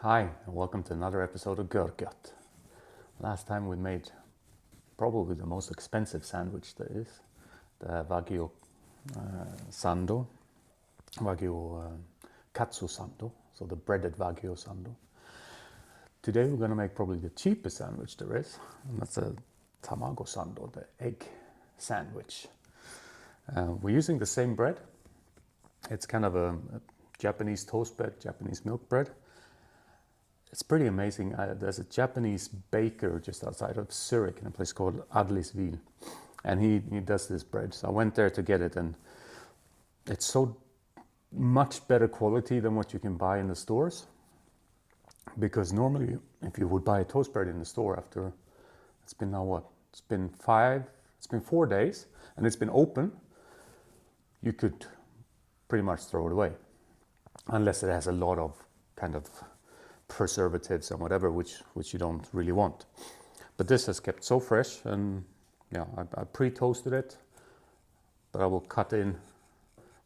Hi, and welcome to another episode of Görgött. Last time we made probably the most expensive sandwich there is, the Wagyu Sando, Wagyu Katsu Sando, so the breaded Wagyu Sando. Today we're going to make probably the cheapest sandwich there is, and that's a Tamago Sando, the egg sandwich. We're using the same bread. It's kind of a Japanese toast bread, Japanese milk bread. It's pretty amazing. There's a Japanese baker just outside of Zurich in a place called Adliswil, and he does this bread. So I went there to get it, and it's so much better quality than what you can buy in the stores. Because normally, if you would buy a toast bread in the store after, it's been now what? It's been 4 days, and it's been open, you could pretty much throw it away. Unless it has a lot of kind of preservatives and whatever, which you don't really want. But this has kept so fresh, and yeah, I pre-toasted it, but I will cut in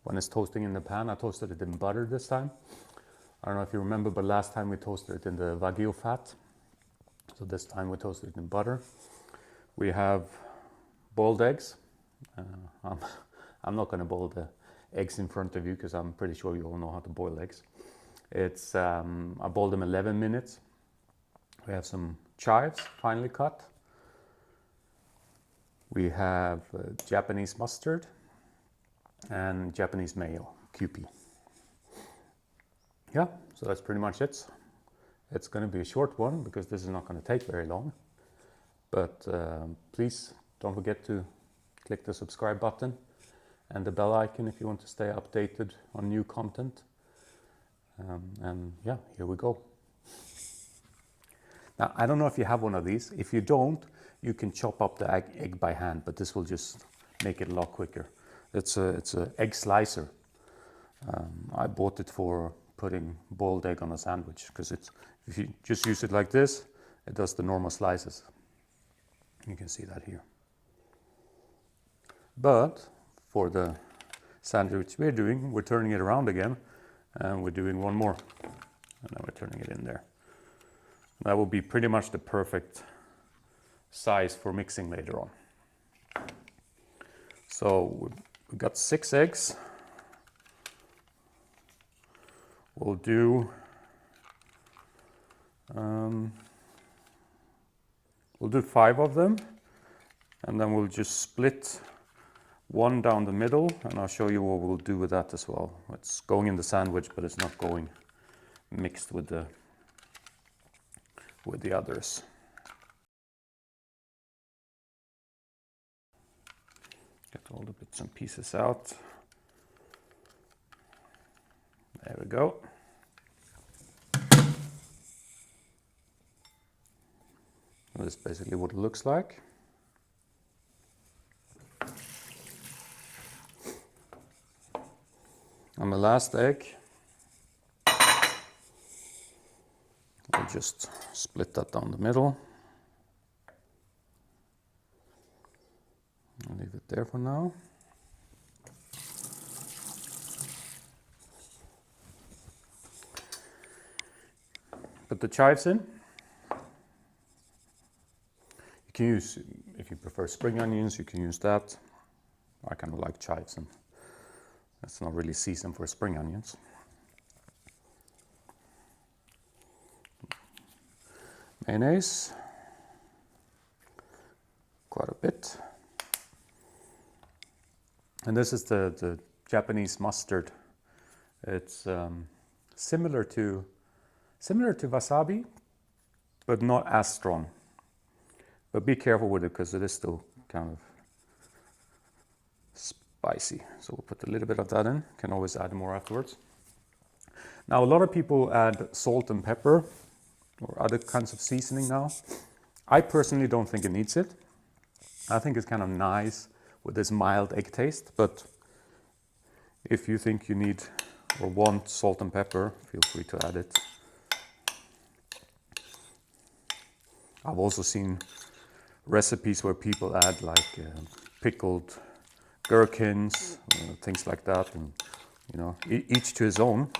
when it's toasting in the pan. I toasted it in butter this time. I don't know if you remember, but last time we toasted it in the Wagyu fat. So this time we toasted it in butter. We have boiled eggs. I'm not going to boil the eggs in front of you because I'm pretty sure you all know how to boil eggs. It's I boiled them 11 minutes. We have some chives finely cut. We have Japanese mustard and Japanese mayo, Kewpie. Yeah, so that's pretty much it. It's going to be a short one because this is not going to take very long. But please don't forget to click the subscribe button and the bell icon if you want to stay updated on new content. And yeah, here we go. Now, I don't know if you have one of these. If you don't, you can chop up the egg by hand, but this will just make it a lot quicker. It's a egg slicer. I bought it for putting boiled egg on a sandwich because if you just use it like this, it does the normal slices. You can see that here. But for the sandwich we're doing, we're turning it around again. And we're doing one more, and then we're turning it in there. That will be pretty much the perfect size for mixing later on. So we've got 6 eggs. We'll do 5 of them, and then we'll just split one down the middle, and I'll show you what we'll do with that as well. It's going in the sandwich, but it's not going mixed with the others. Get all the bits and pieces out. There we go. This is basically what it looks like. On the last egg, I'll just split that down the middle. I'll leave it there for now. Put the chives in. You can use, if you prefer spring onions, you can use that. I kind of like chives, and it's not really season for spring onions. Mayonnaise, quite a bit. And this is the Japanese mustard. It's similar to wasabi, but not as strong. But be careful with it because it is still kind of spicy. So we'll put a little bit of that in. Can always add more afterwards. Now, a lot of people add salt and pepper or other kinds of seasoning now. I personally don't think it needs it. I think it's kind of nice with this mild egg taste, but if you think you need or want salt and pepper, feel free to add it. I've also seen recipes where people add like pickled gherkins, things like that, and each to his own.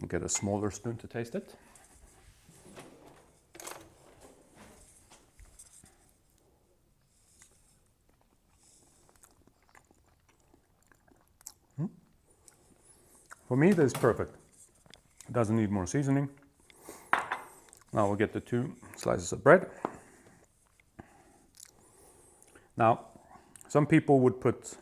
I'll get a smaller spoon to taste it. For me, this is perfect. It doesn't need more seasoning. Now we'll get the 2 slices of bread. Now, some people would put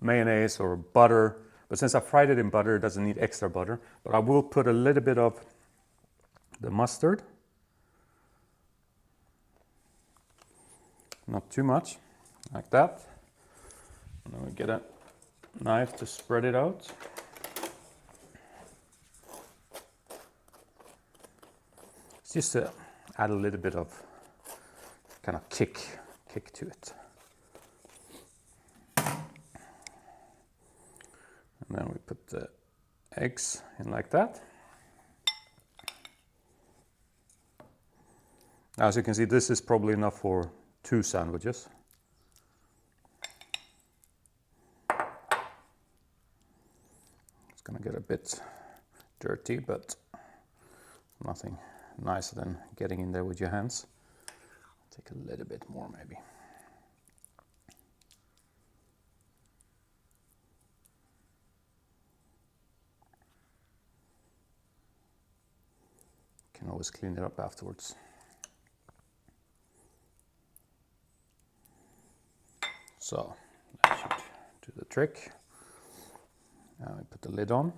mayonnaise or butter, but since I fried it in butter, it doesn't need extra butter. But I will put a little bit of the mustard. Not too much, like that. And then we get a knife to spread it out. It's just to add a little bit of kind of kick to it. And then we put the eggs in like that. As you can see, this is probably enough for 2 sandwiches. It's gonna get a bit dirty, but nothing nicer than getting in there with your hands. Take a little bit more maybe. Can always clean it up afterwards. So that should do the trick. Now we put the lid on,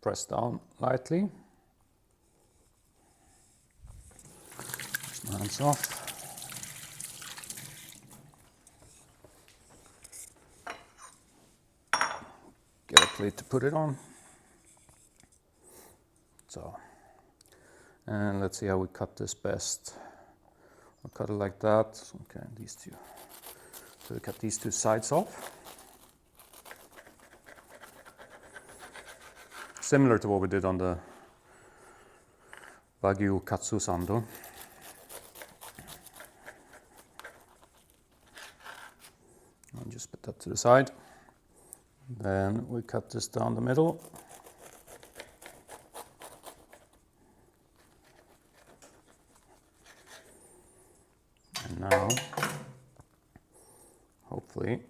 press down lightly. Wash my hands off. Get a plate to put it on. So, and let's see how we cut this best. I'll cut it like that. Okay, these 2. So we cut these 2 sides off. Similar to what we did on the Wagyu Katsu Sando. I'll just put that to the side. Then we cut this down the middle. And now, hopefully,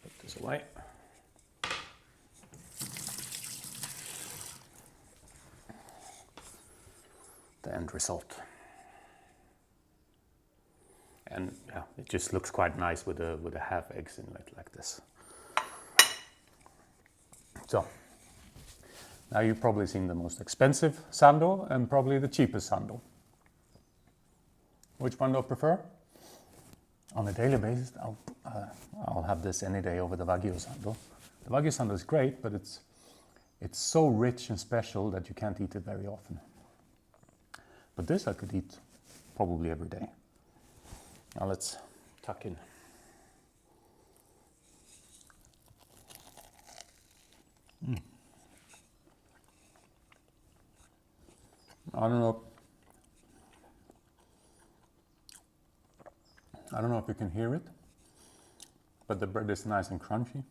put this away. The end result. And yeah, it just looks quite nice with the half eggs in it like this. So now you've probably seen the most expensive sando and probably the cheapest sando. Which one do I prefer? On a daily basis, I'll have this any day over the Wagyu Sando. The Wagyu Sando is great, but it's so rich and special that you can't eat it very often. But this I could eat probably every day. Now let's tuck in. I don't know if you can hear it, but the bread is nice and crunchy.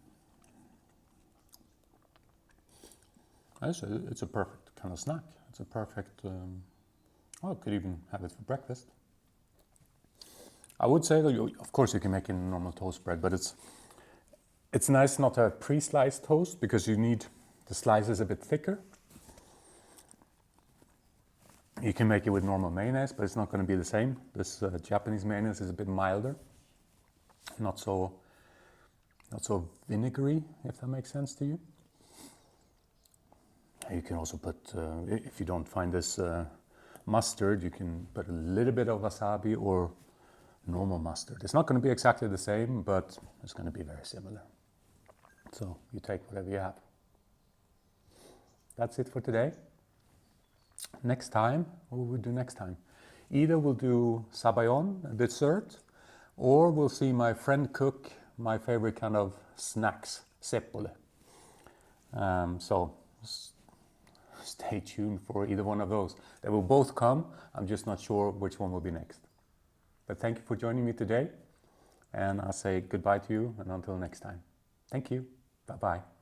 It's a perfect kind of snack. It's a perfect, I could even have it for breakfast. I would say that of course you can make it in normal toast bread, but it's nice not to have pre-sliced toast because you need the slices a bit thicker. You can make it with normal mayonnaise, but it's not going to be the same. This Japanese mayonnaise is a bit milder, not so vinegary, if that makes sense to you. You can also put, if you don't find this mustard, you can put a little bit of wasabi or normal mustard. It's not going to be exactly the same, but it's going to be very similar. So you take whatever you have. That's it for today. Next time, what will we do next time? Either we'll do sabayon, a dessert, or we'll see my friend cook my favorite kind of snacks, seppole. So stay tuned for either one of those. They will both come. I'm just not sure which one will be next. But thank you for joining me today. And I'll say goodbye to you and until next time. Thank you. Bye-bye.